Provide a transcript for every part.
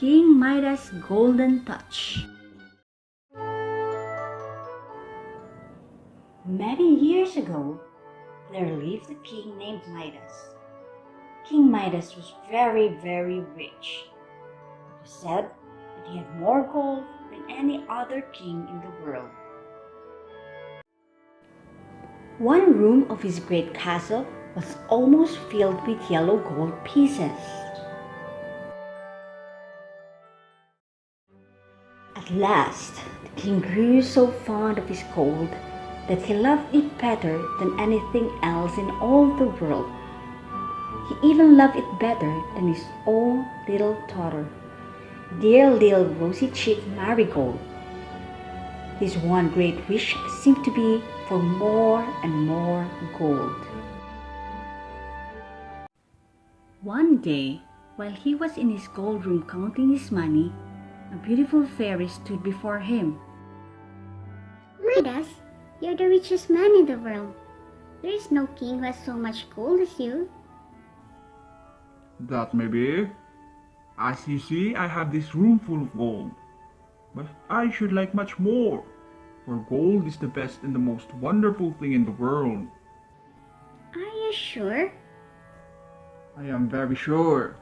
King Midas' Golden Touch. Many years ago, there lived a king named Midas. King Midas was very, very rich. It is said that he had more gold than any other king in the world. One room of his great castle was almost filled with yellow gold pieces. At last, the king grew so fond of his gold that he loved it better than anything else in all the world. He even loved it better than his own little daughter, dear little rosy-cheeked Marigold. His one great wish seemed to be for more and more gold. One day, while he was in his gold room counting his money, a beautiful fairy stood before him. Midas, you're the richest man in the world. There is no king who has so much gold as you. That may be. As you see, I have this room full of gold. But I should like much more, for gold is the best and the most wonderful thing in the world. Are you sure? I am very sure.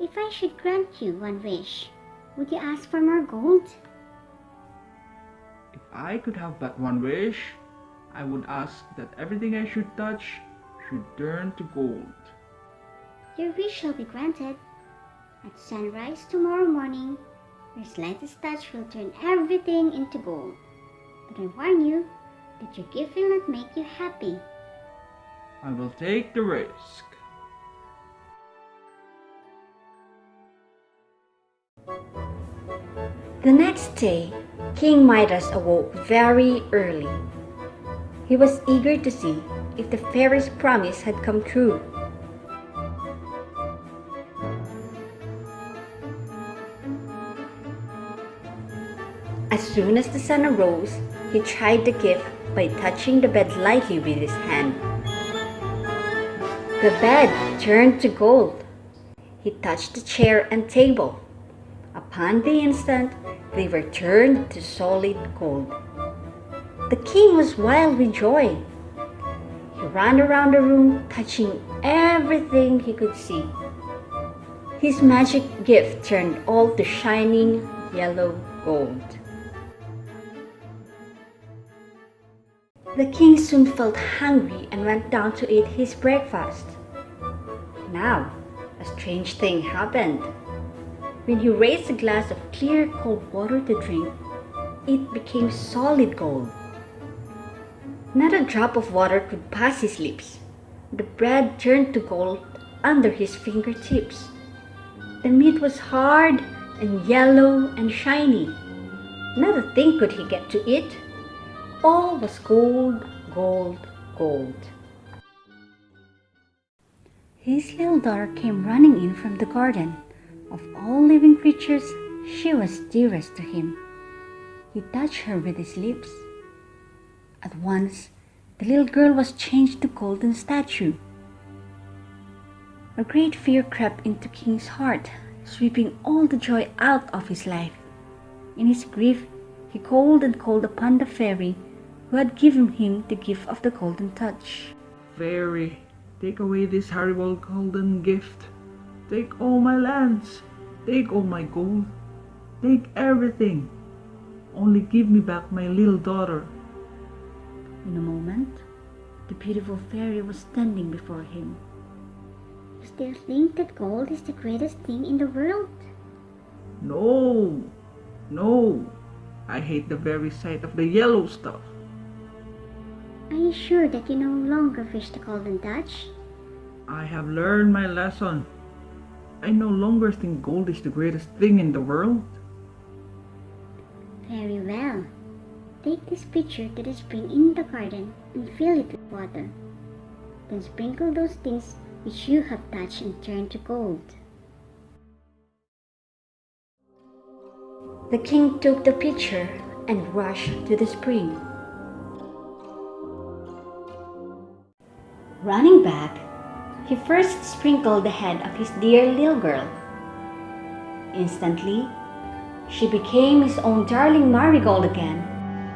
If I should grant you one wish, would you ask for more gold? If I could have but one wish, I would ask that everything I should touch should turn to gold. Your wish shall be granted. At sunrise tomorrow morning, your slightest touch will turn everything into gold. But I warn you that your gift will not make you happy. I will take the risk. The next day, King Midas awoke very early. He was eager to see if the fairy's promise had come true. As soon as the sun arose, he tried the gift by touching the bed lightly with his hand. The bed turned to gold. He touched the chair and table. Upon the instant, they were turned to solid gold. The king was wild with joy. He ran around the room, touching everything he could see. His magic gift turned all to shining yellow gold. The king soon felt hungry and went down to eat his breakfast. Now, a strange thing happened. When he raised a glass of clear, cold water to drink, it became solid gold. Not a drop of water could pass his lips. The bread turned to gold under his fingertips. The meat was hard and yellow and shiny. Not a thing could he get to eat. All was gold, gold, gold. His little daughter came running in from the garden. Of all living creatures, she was dearest to him. He touched her with his lips. At once, the little girl was changed to golden statue. A great fear crept into King's heart, sweeping all the joy out of his life. In his grief, he called and called upon the fairy who had given him the gift of the golden touch. Fairy, take away this horrible golden gift. Take all my lands. Take all my gold. Take everything. Only give me back my little daughter. In a moment, the beautiful fairy was standing before him. You still think that gold is the greatest thing in the world? No, no. I hate the very sight of the yellow stuff. Are you sure that you no longer wish the golden touch? I have learned my lesson. I no longer think gold is the greatest thing in the world. Very well. Take this pitcher to the spring in the garden and fill it with water. Then sprinkle those things which you have touched and turn to gold. The king took the pitcher and rushed to the spring. Running back, he first sprinkled the head of his dear little girl. Instantly, she became his own darling marigold again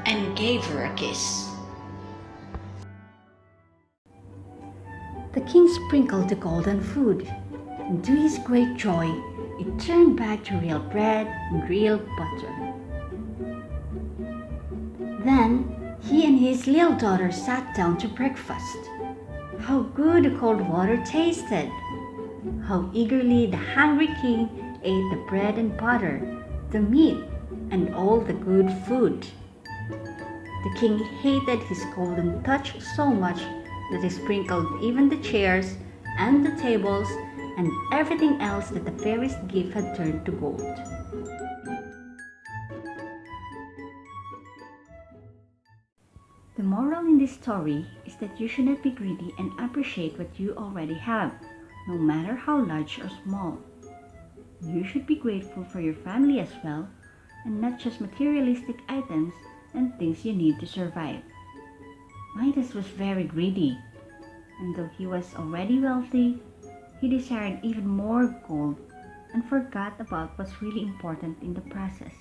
and gave her a kiss. The king sprinkled the golden food, and to his great joy, it turned back to real bread and real butter. Then he and his little daughter sat down to breakfast. How good the cold water tasted! How eagerly the hungry king ate the bread and butter, the meat, and all the good food. The king hated his golden touch so much that he sprinkled even the chairs and the tables and everything else that the fairy's gift had turned to gold. The moral in this story is that you should not be greedy and appreciate what you already have, no matter how large or small. You should be grateful for your family as well, and not just materialistic items and things you need to survive. Midas was very greedy, and though he was already wealthy, he desired even more gold and forgot about what's really important in the process.